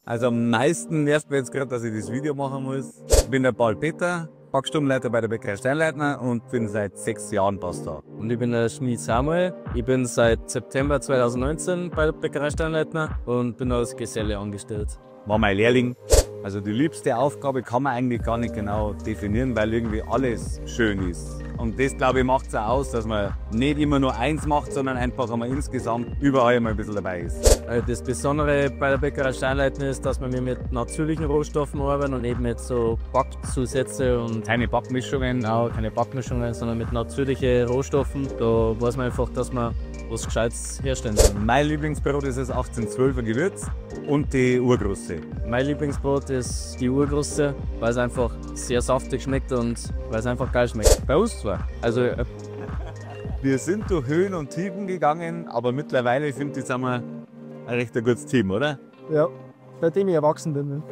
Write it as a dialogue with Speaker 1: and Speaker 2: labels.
Speaker 1: Also am meisten nervt mir jetzt gerade, dass ich das Video machen muss. Ich bin der Paul Peter, Backstundenleiter bei der Bäckerei Steinleitner und bin seit 6 Jahren fast da.
Speaker 2: Und ich bin der Schmied Samuel. Ich bin seit September 2019 bei der Bäckerei Steinleitner und bin als Geselle angestellt.
Speaker 1: War mein Lehrling. Also die liebste Aufgabe kann man eigentlich gar nicht genau definieren, weil irgendwie alles schön ist. Und das, glaube ich, macht es auch aus, dass man nicht immer nur eins macht, sondern einfach einmal insgesamt überall mal ein bisschen dabei ist.
Speaker 2: Das Besondere bei der Bäckerei Steinleitner ist, dass wir mit natürlichen Rohstoffen arbeiten und eben mit so Backzusätze und
Speaker 1: Keine Backmischungen.
Speaker 2: genau, keine Backmischungen, sondern mit natürlichen Rohstoffen. Da weiß man einfach, dass man was Gescheites herstellen kann.
Speaker 1: Mein Lieblingsbrot ist das 1812er Gewürz und die Urgroße.
Speaker 2: Mein Lieblingsbrot ist die Urgroße, weil es einfach sehr saftig schmeckt und weil es einfach geil schmeckt. Bei uns zwar. Also
Speaker 1: Wir sind durch Höhen und Tiefen gegangen, aber mittlerweile finde ich, sind wir ein recht gutes Team, oder?
Speaker 3: Ja, seitdem ich erwachsen bin. Ne?